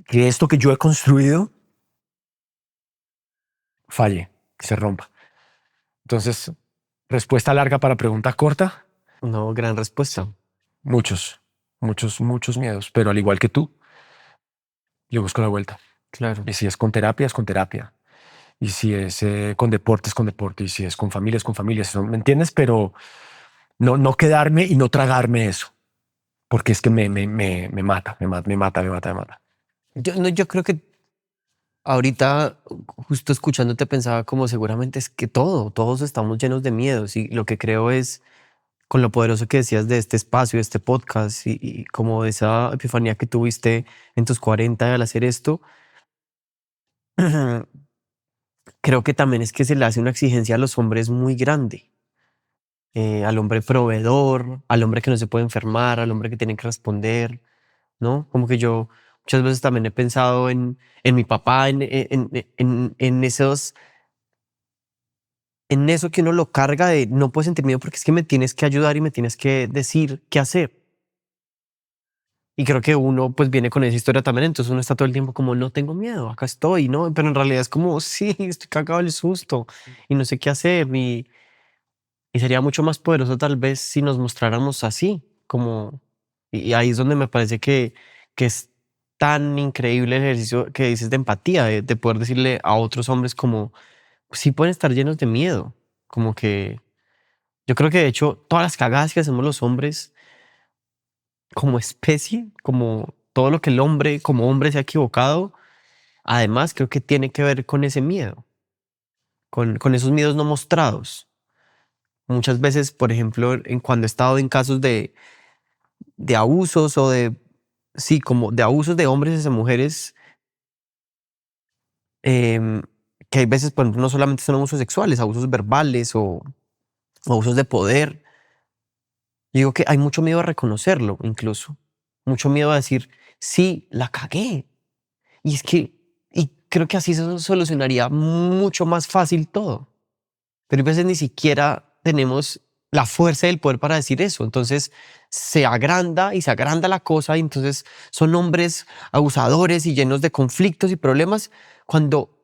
que yo he construido falle, que se rompa. Entonces, respuesta larga para pregunta corta, No, gran respuesta. muchos, muchos, muchos miedos, pero al igual que tú, yo busco la vuelta. Claro. Y si es con terapia, es con terapia. Y si es con deporte, es con deporte. Y si es con familia, es con familia. Eso, ¿me entiendes? Pero no quedarme y no tragarme eso, porque es que me mata, me mata, me mata, me mata, me mata. Yo, no, yo creo que ahorita, justo escuchándote, pensaba como seguramente es que todos estamos llenos de miedos y lo que creo es con lo poderoso que decías de este espacio, de este podcast y como esa epifanía que tuviste en tus 40 al hacer esto, creo que también es que se le hace una exigencia a los hombres muy grande. Al hombre proveedor, al hombre que no se puede enfermar, al hombre que tiene que responder, ¿no? Como que yo muchas veces también he pensado en mi papá, en esos, en eso que uno lo carga de no puedes sentir miedo porque es que me tienes que ayudar y me tienes que decir qué hacer. Y creo que uno pues viene con esa historia también, entonces uno está todo el tiempo como no tengo miedo, acá estoy, ¿no? Pero en realidad es como sí, estoy cagado del susto y no sé qué hacer y sería mucho más poderoso tal vez si nos mostráramos así, como y ahí es donde me parece que es tan increíble el ejercicio que dices de empatía, de poder decirle a otros hombres como sí pueden estar llenos de miedo, como que yo creo que de hecho todas las cagadas que hacemos los hombres como especie, como todo lo que el hombre como hombre se ha equivocado, además creo que tiene que ver con ese miedo, con esos miedos no mostrados. Muchas veces, por ejemplo, cuando he estado en casos de abusos o sí, como de abusos de hombres hacia mujeres, em, que hay veces, por ejemplo, no solamente son abusos sexuales, abusos verbales o abusos de poder. Yo digo que hay mucho miedo a reconocerlo, incluso. Mucho miedo a decir, sí, la cagué. Y es que, y creo que así se solucionaría mucho más fácil todo. Pero a veces ni siquiera tenemos la fuerza del poder para decir eso. Entonces se agranda y se agranda la cosa y entonces son hombres abusadores y llenos de conflictos y problemas cuando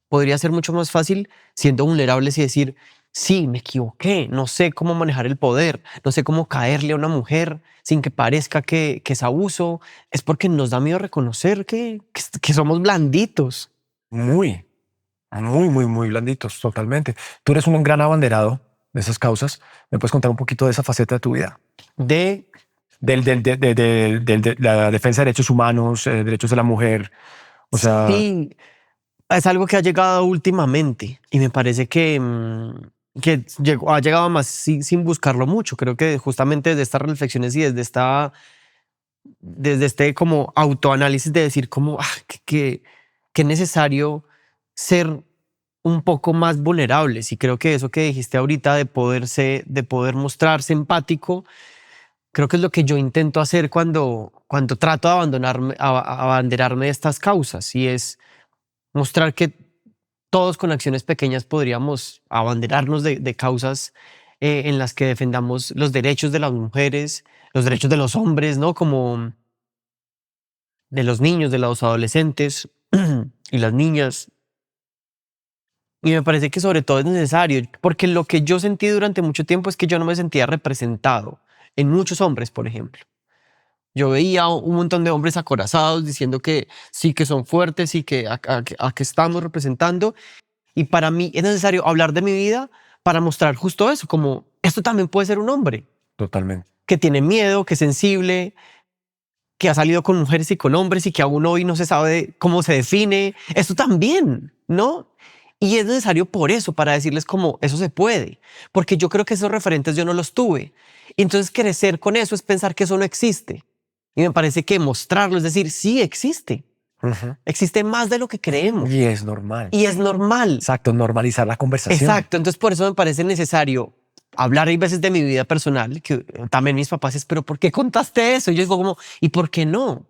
podría ser mucho más fácil siendo vulnerables y decir, sí, me equivoqué, no sé cómo manejar el poder, no sé cómo caerle a una mujer sin que parezca que es abuso. Es porque nos da miedo reconocer que somos blanditos. Muy, muy blanditos, totalmente. Tú eres un gran abanderado de esas causas. ¿Me puedes contar un poquito de esa faceta de tu vida? De De la defensa de derechos humanos, derechos de la mujer. O sea, sí, es algo que ha llegado últimamente y me parece que ha llegado más sin buscarlo mucho. Creo que justamente desde estas reflexiones y desde este como autoanálisis de decir como que es necesario ser un poco más vulnerables. Y creo que eso que dijiste ahorita de poder mostrarse empático, creo que es lo que yo intento hacer cuando trato de abanderarme de estas causas y es mostrar que todos con acciones pequeñas podríamos abanderarnos de causas en las que defendamos los derechos de las mujeres, los derechos de los hombres, ¿no? Como de los niños, de los adolescentes y las niñas. Y me parece que sobre todo es necesario, porque lo que yo sentí durante mucho tiempo es que yo no me sentía representado en muchos hombres, por ejemplo. Yo veía un montón de hombres acorazados diciendo que sí que son fuertes y que a que estamos representando. Y para mí es necesario hablar de mi vida para mostrar justo eso, como esto también puede ser un hombre totalmente. que tiene miedo, que es sensible, que ha salido con mujeres y con hombres y que aún hoy no se sabe cómo se define. Esto también, ¿no? Y es necesario por eso, para decirles como eso se puede, porque yo creo que esos referentes yo no los tuve. Y entonces crecer con eso es pensar que eso no existe. Y me parece que mostrarlo, es decir, sí existe. Existe más de lo que creemos. Y es normal. Y es normal. Exacto, normalizar la conversación. Exacto, entonces por eso me parece necesario hablar hay veces de mi vida personal, que también mis papás es, pero ¿por qué contaste eso? Y yo digo como, ¿y por qué no?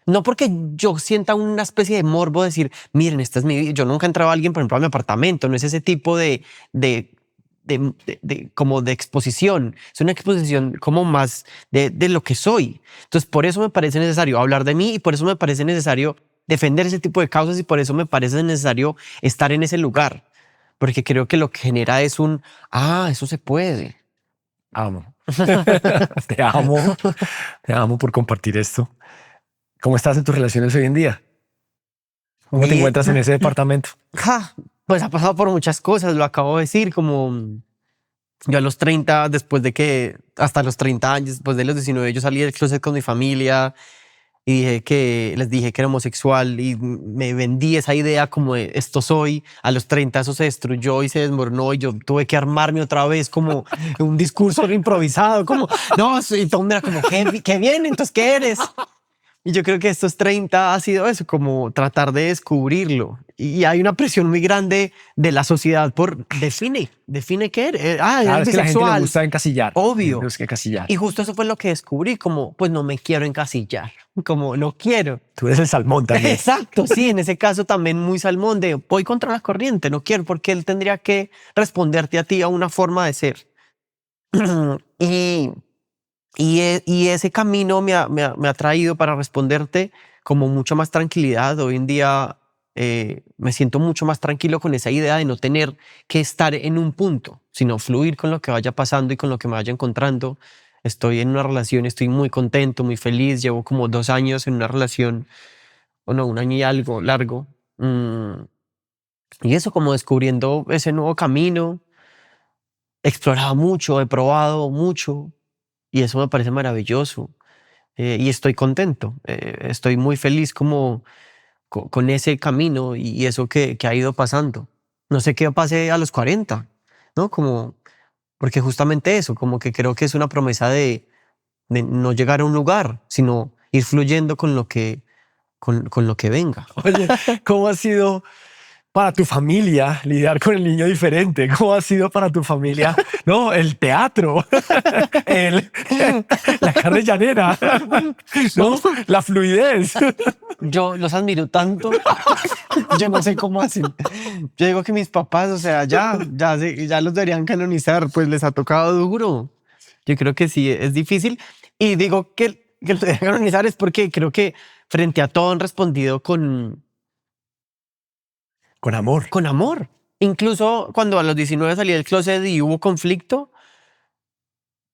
No porque yo sienta una especie de morbo de decir, miren, esta es mi vida. Yo nunca entraba a alguien, por ejemplo, a mi apartamento. No es ese tipo como de exposición. Es una exposición como más de lo que soy. Entonces, por eso me parece necesario hablar de mí y por eso me parece necesario defender ese tipo de causas y por eso me parece necesario estar en ese lugar. Porque creo que lo que genera es eso se puede. Amo. Te amo. Te amo por compartir esto. ¿Cómo estás en tus relaciones hoy en día? ¿Cómo te encuentras en ese departamento? Pues ha pasado por muchas cosas, lo acabo de decir, como yo a los 30, hasta los 30 años, después de los 19, yo salí del closet con mi familia y les dije que era homosexual y me vendí esa idea como de esto soy. A los 30 eso se destruyó y se desmoronó y yo tuve que armarme otra vez como un discurso improvisado, como no, y todo era como, ¿qué bien? Entonces, ¿qué eres? Y yo creo que estos 30 ha sido eso, como tratar de descubrirlo. Y hay una presión muy grande de la sociedad por define qué eres. Claro, es que a la gente le gusta encasillar. Obvio. Es que encasillar. Y justo eso fue lo que descubrí, como pues no me quiero encasillar, como no quiero. Tú eres el salmón también. Exacto, sí, en ese caso también muy salmón de voy contra la corriente, no quiero, porque él tendría que responderte a ti a una forma de ser. y Y ese camino me ha traído, para responderte, como mucha más tranquilidad. Hoy en día me siento mucho más tranquilo con esa idea de no tener que estar en un punto, sino fluir con lo que vaya pasando y con lo que me vaya encontrando. Estoy en una relación, estoy muy contento, muy feliz. Llevo como 2 años en una relación, o no, 1 año y algo largo. Mm, y eso, como descubriendo ese nuevo camino. He explorado mucho, he probado mucho y eso me parece maravilloso. Y estoy contento, estoy muy feliz como con ese camino y eso que ha ido pasando. No sé qué pase a los 40, ¿no? Como, porque justamente eso, como que creo que es una promesa de no llegar a un lugar, sino ir fluyendo con lo que venga. Oye, ¿cómo ha sido para tu familia lidiar con el niño diferente? ¿Cómo ha sido para tu familia, no, el teatro, el, la carne llanera, no, la fluidez? Yo los admiro tanto. Yo no sé cómo hacen. Yo digo que mis papás, o sea, ya los deberían canonizar, pues les ha tocado duro. Yo creo que sí, es difícil. Y digo que los deberían canonizar es porque creo que frente a todo han respondido Con amor. con amor. Incluso cuando a los 19 salí del closet y hubo conflicto,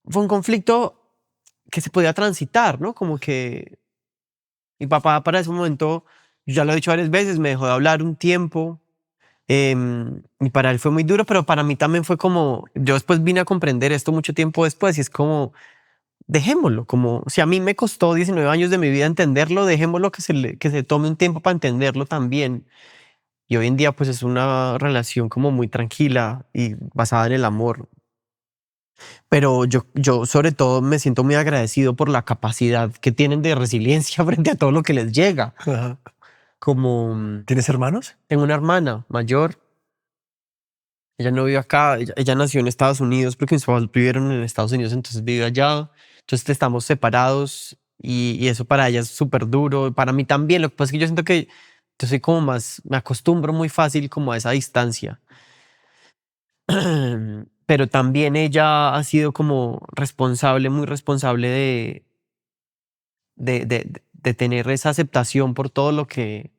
fue un conflicto que se podía transitar, ¿no? Como que mi papá para ese momento, ya lo he dicho varias veces, me dejó de hablar un tiempo. Y para él fue muy duro, pero para mí también fue como, yo después vine a comprender esto mucho tiempo después y es como, dejémoslo, como si a mí me costó 19 años de mi vida entenderlo, dejémoslo que se tome un tiempo para entenderlo también. Y hoy en día pues es una relación como muy tranquila y basada en el amor. Pero yo sobre todo me siento muy agradecido por la capacidad que tienen de resiliencia frente a todo lo que les llega. Ajá. Como ¿Tienes hermanos? tengo una hermana mayor. Ella no vive acá, ella nació en Estados Unidos porque mis papás vivieron en Estados Unidos, entonces vive allá. Entonces estamos separados y eso para ella es súper duro. Para mí también, lo que pasa es que yo siento que yo soy como más, me acostumbro muy fácil como a esa distancia. Pero también ella ha sido como responsable, muy responsable de tener esa aceptación por todo lo que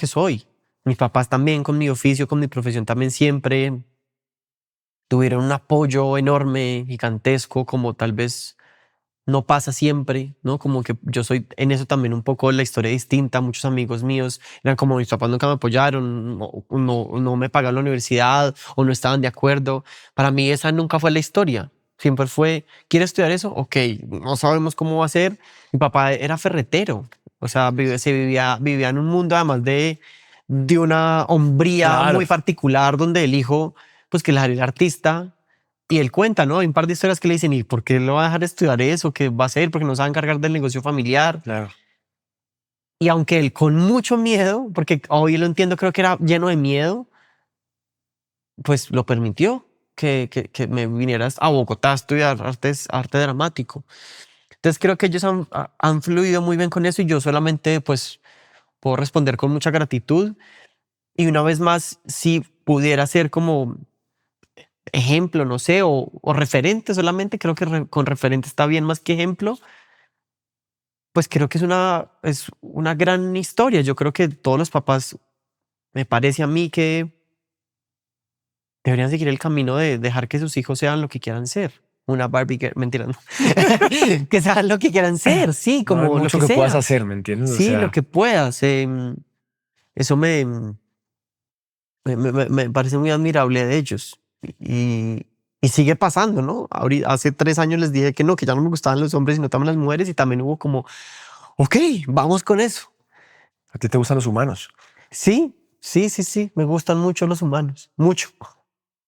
soy. Mis papás también, con mi oficio, con mi profesión, también siempre tuvieron un apoyo enorme, gigantesco, como tal vez no pasa siempre, ¿no? Como que yo soy en eso también un poco la historia distinta. Muchos amigos míos eran como mis papás nunca me apoyaron, no me pagaron la universidad o no estaban de acuerdo. Para mí esa nunca fue la historia. Siempre fue, ¿quieres estudiar eso? Ok, no sabemos cómo va a ser. Mi papá era ferretero, o sea, vivía en un mundo además de una hombría Claro. muy particular donde el hijo, pues que el artista. Y él cuenta, ¿no? Hay un par de historias que le dicen, ¿y por qué lo va a dejar estudiar eso? ¿Qué va a hacer? Porque no se va a encargar del negocio familiar. Claro. Y aunque él con mucho miedo, porque hoy lo entiendo, creo que era lleno de miedo, pues lo permitió que me vinieras a Bogotá a estudiar arte dramático. Entonces creo que ellos han fluido muy bien con eso y yo solamente pues puedo responder con mucha gratitud. Y una vez más, si pudiera ser como ejemplo, no sé, o referente solamente, creo que con referente está bien más que ejemplo, pues creo que es una gran historia. Yo creo que todos los papás, me parece a mí que deberían seguir el camino de dejar que sus hijos sean lo que quieran ser. Una Barbie girl, mentira, no. Que sean lo que quieran ser, sí, No hay como lo mucho que que puedas sea. hacer, ¿me entiendes? O Sí, sea, lo que puedas. Eso me parece muy admirable de ellos. Y sigue pasando, ¿no? Ahorita, hace 3 años les dije que no, que ya no me gustaban los hombres y no también las mujeres, y también hubo como, ok, vamos con eso. a ti te gustan los humanos. Sí, sí, sí, sí, me gustan mucho los humanos, mucho.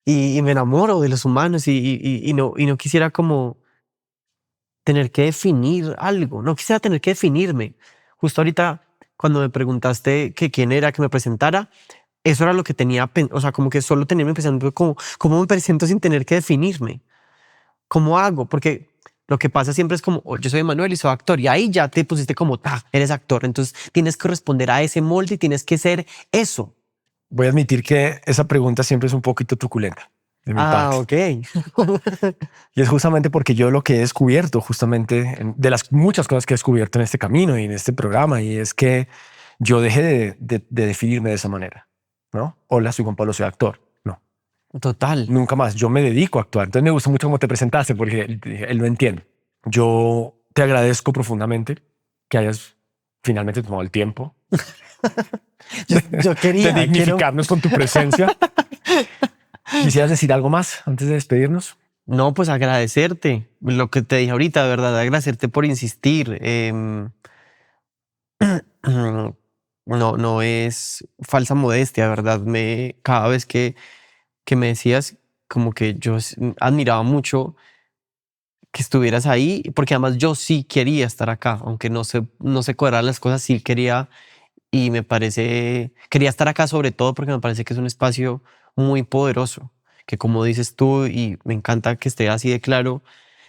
Y me enamoro de los humanos y no quisiera como tener que definir algo, no quisiera tener que definirme. Justo ahorita, cuando me preguntaste que quién era, que me presentara, eso era lo que tenía, o sea, como que solo tenía pensando como, ¿cómo me presento sin tener que definirme? ¿Cómo hago? Porque lo que pasa siempre es como, oh, yo soy Manuel y soy actor, y ahí ya te pusiste como, eres actor, entonces tienes que responder a ese molde y tienes que ser eso. Voy a admitir que esa pregunta siempre es un poquito truculenta. de mi parte. Ok. Y es justamente porque yo lo que he descubierto, justamente de las muchas cosas que he descubierto en este camino y en este programa, y es que yo dejé de definirme de esa manera, ¿no? Hola, soy Juan Pablo, soy actor. No, Total. nunca más. Yo me dedico a actuar. Entonces me gustó mucho cómo te presentaste porque él lo entiende. Yo te agradezco profundamente que hayas finalmente tomado el tiempo Yo quería. de dignificarnos con tu presencia. ¿Quisieras decir algo más antes de despedirnos? No, pues agradecerte. Lo que te dije ahorita, de verdad, agradecerte por insistir. No es falsa modestia, de verdad. Cada vez que me decías, como que yo admiraba mucho que estuvieras ahí, porque además yo sí quería estar acá, aunque no se cuadraran las cosas, sí quería. Y quería estar acá sobre todo porque me parece que es un espacio muy poderoso, que como dices tú, y me encanta que esté así de claro,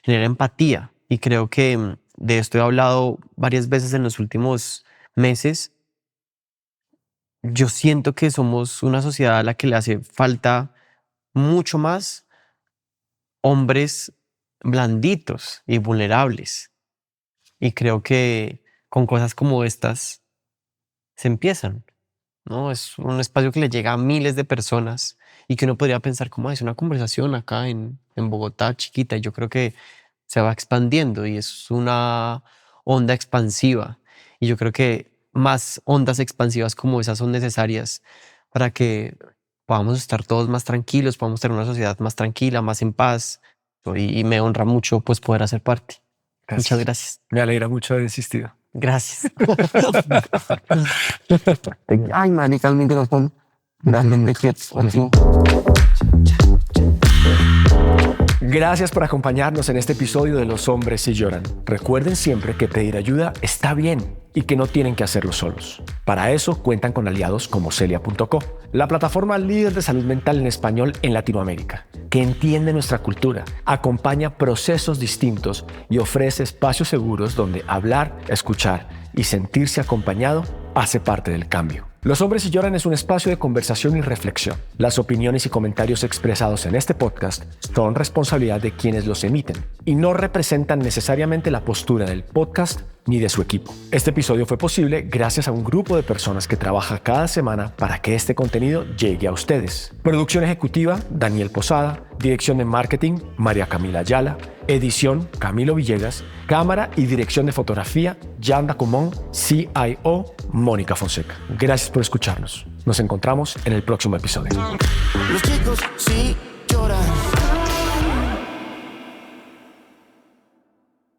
genera empatía. Y creo que de esto he hablado varias veces en los últimos meses. Yo siento que somos una sociedad a la que le hace falta mucho más hombres blanditos y vulnerables. Y creo que con cosas como estas se empiezan, ¿no? Es un espacio que le llega a miles de personas y que uno podría pensar como es una conversación acá en Bogotá chiquita, y yo creo que se va expandiendo y es una onda expansiva, y yo creo que más ondas expansivas como esas son necesarias para que podamos estar todos más tranquilos, podamos tener una sociedad más tranquila, más en paz, y me honra mucho pues poder hacer parte. Muchas gracias. Me alegra mucho haber insistido. Gracias. Ay, marica, el micrófono. Realmente quieto. Gracias por acompañarnos en este episodio de Los Hombres Sí Lloran. Recuerden siempre que pedir ayuda está bien y que no tienen que hacerlo solos. Para eso cuentan con aliados como Celia.co, la plataforma líder de salud mental en español en Latinoamérica, que entiende nuestra cultura, acompaña procesos distintos y ofrece espacios seguros donde hablar, escuchar y sentirse acompañado hace parte del cambio. Los Hombres Sí Lloran es un espacio de conversación y reflexión. Las opiniones y comentarios expresados en este podcast son responsabilidad de quienes los emiten y no representan necesariamente la postura del podcast ni de su equipo. Este episodio fue posible gracias a un grupo de personas que trabaja cada semana para que este contenido llegue a ustedes. Producción ejecutiva, Daniel Posada. Dirección de marketing, María Camila Ayala. Edición, Camilo Villegas. Cámara y dirección de fotografía, Yanda Comón. CIO, Mónica Fonseca. Gracias por escucharnos. Nos encontramos en el próximo episodio. Los chicos sí lloran.